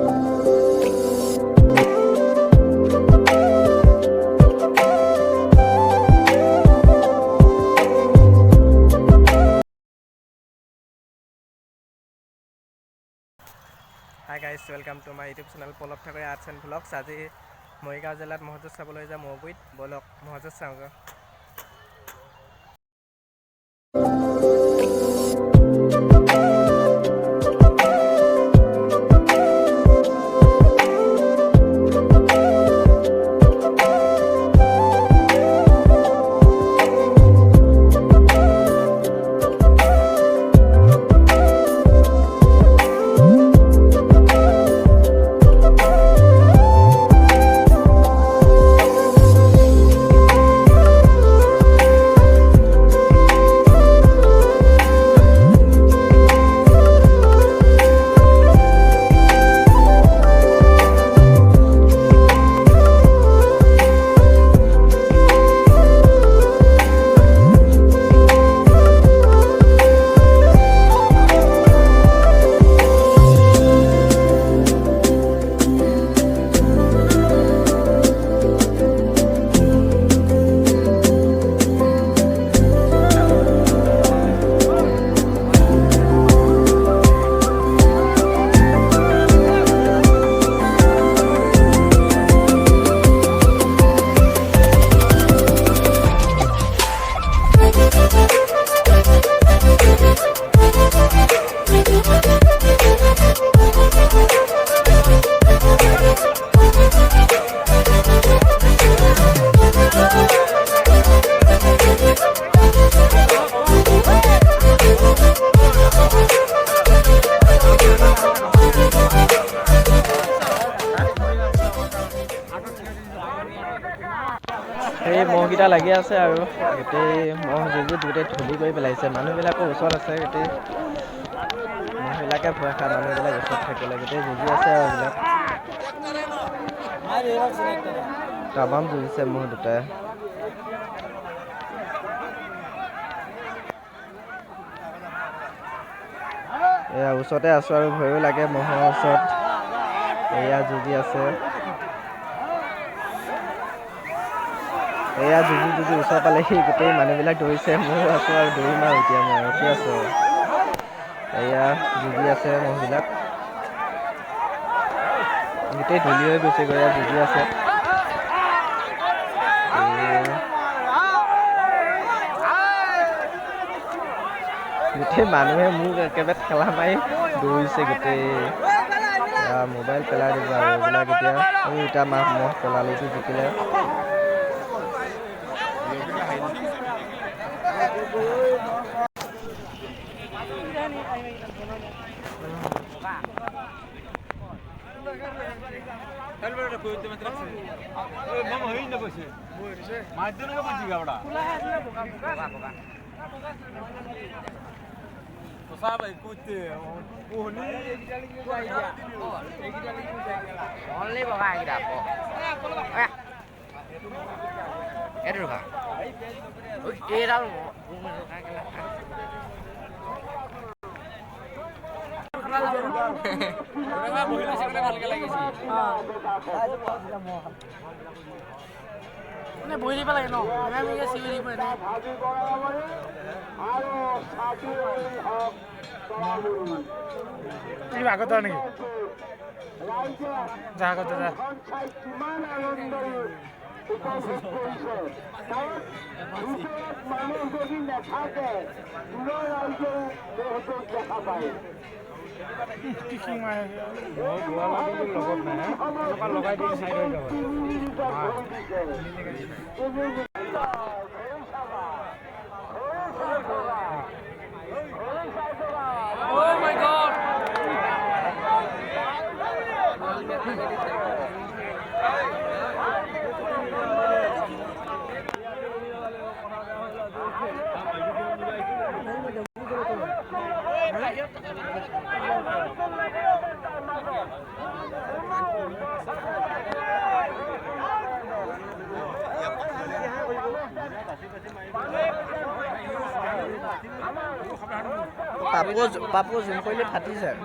Hi guys, welcome to my YouTube channel Polok Thakore Arts and Vlogs. আজি মৰিগাঁও জিলাত মহযুঁজ চাবলৈ যাম মৌগুৰিত। বলক মহযুঁজ চাওঁগৈ। এই মহকেইটা লাগি আছে আৰু গোটেই মহ যুঁজিত গোটেই ধূলি কৰি পেলাইছে। মানুহবিলাকৰ ওচৰত আছে, গোটেই মহবিলাকে ভয় খায়। মানুহবিলাক ওচৰত থাকিলে গোটেই যুঁজি আছে আৰু এইবিলাক তামাম যুঁজিছে মহ দুটাই। এয়া ওচৰতে আছোঁ আৰু ভয়ো লাগে মহৰ ওচৰত। এয়া যুঁজি আছে, এয়া যুঁজি ওচৰ পালেহি গোটেই মানুহবিলাক দৌৰিছে। ময়ো আছোঁ আৰু দৌৰিম আৰু এতিয়া মই ৰখি আছোঁ। এয়া যুঁজি আছে মহবিলাক, গোটেই ধূলি হৈ গৈছেগৈ। এয়া যুঁজি আছে, গোটেই মানুহে মোক একেবাৰে ঠেলা মাৰি দৌৰিছে গোটেই। মোবাইল পেলাই দিব আৰু এইবিলাক এতিয়া মহ পেলালিটো জিকিলে। বহি দিব লাগে ন আগত নেকি যা আগত যা লগত নাই লগাই দি চাই হৈ যাব। Oh my God! পাপু জুম কৰিলে ফাটি যায়।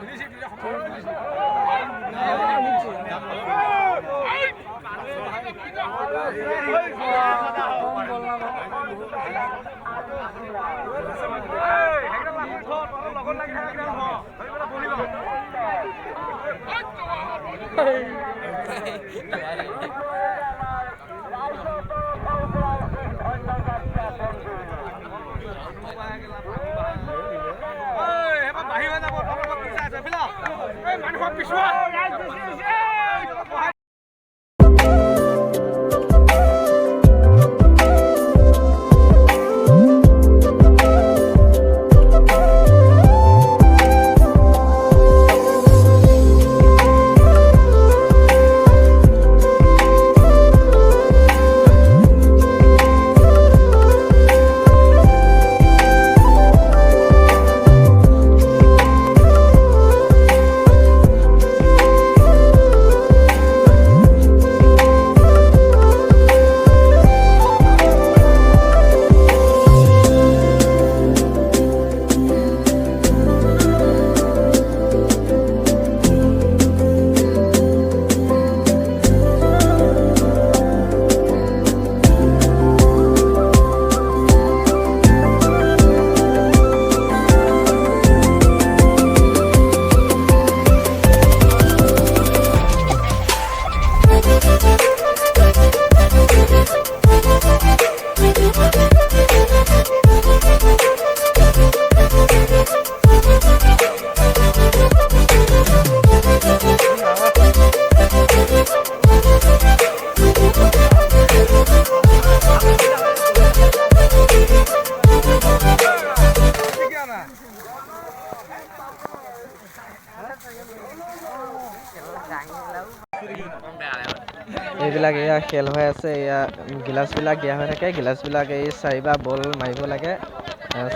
এইবিলাক এয়া খেল হৈ আছে এয়া গিলাচবিলাক দিয়া হৈ থাকে গিলাচবিলাক এই 4 বল মাৰিব লাগে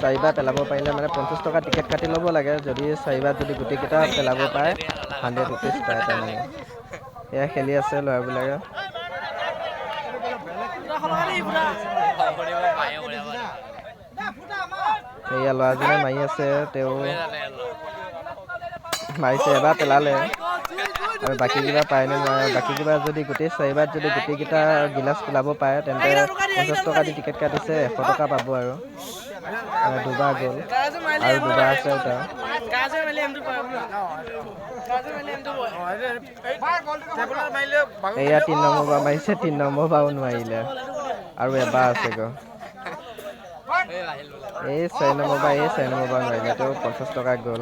4 পেলাব পাৰিলে মানে 50 টকা টিকেট কাটি ল'ব লাগে যদি 4 যদি গুটিকেইটা পেলাব পাৰে 100 rupees পায় তাৰমানে এয়া খেলি আছে ল'ৰাবিলাকে এয়া ল'ৰাজনে মাৰি আছে তেওঁ মাৰিছে এবাৰ পেলালে আৰু বাকী কিবা পায় নে নোৱাৰে বাকী কিবা যদি গোটেই 4 যদি গুটিকেইটা গিলাচ পেলাব পাৰে তেন্তে 50 টকা দি টিকেট কাটিছে 100 টকা পাব আৰু দুবাৰ গ'ল আৰু দুবাৰ আছে তাৰ এয়া 3 নম্বৰ বাৰ মাৰিছে 3 নম্বৰ বাৰো নোৱাৰিলে আৰু এবাৰ আছে গৈ এই 4 নম্বৰ বাৰ নোৱাৰিলে তেওঁ 50 টকা গ'ল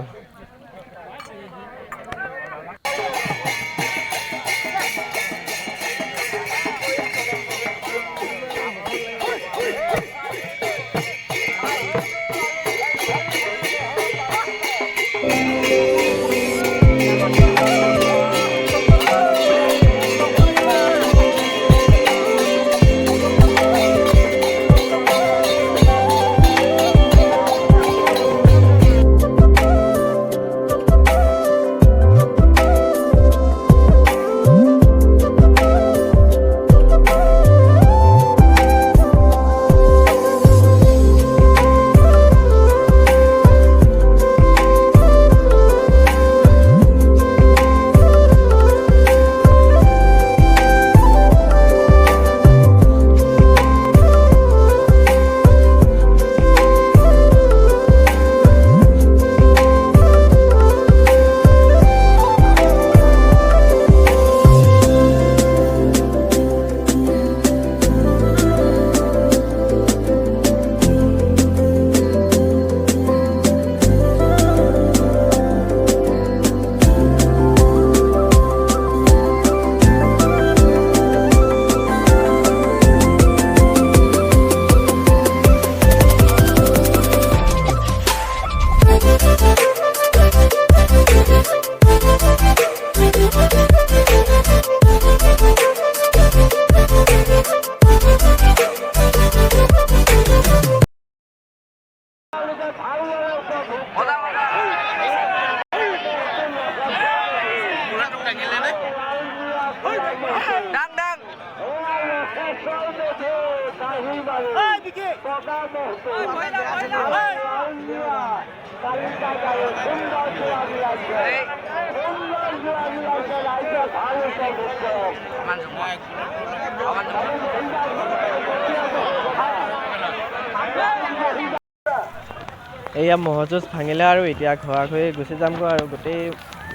এয়া মহজুজ ভাঙিলে আৰু এতিয়া ঘৰা ঘৰি গুচি যামগৈ আৰু গোটেই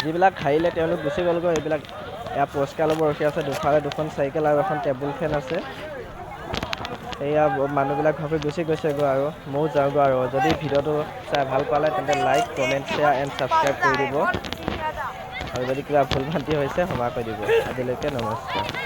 যিবিলাক খাইলে তেওঁলোক গুচি গ'লগৈ এইবিলাক এয়া পুৰস্কাৰ ল'ব ৰখি আছে। দুফালে দুখন চাইকেল আৰু এখন টেবুল ফেন আছে। এয়া মানুহবিলাক ভাবি গুচি গৈছেগৈ আৰু ময়ো যাওঁগৈ আৰু যদি ভিডিঅ'টো চাই ভাল পালে তেন্তে like comment share and subscribe কৰি দিব আৰু যদি কিবা ভুল ভ্ৰান্তি হৈছে ক্ষমা কৰি দিব। আজিলৈকে নমস্কাৰ।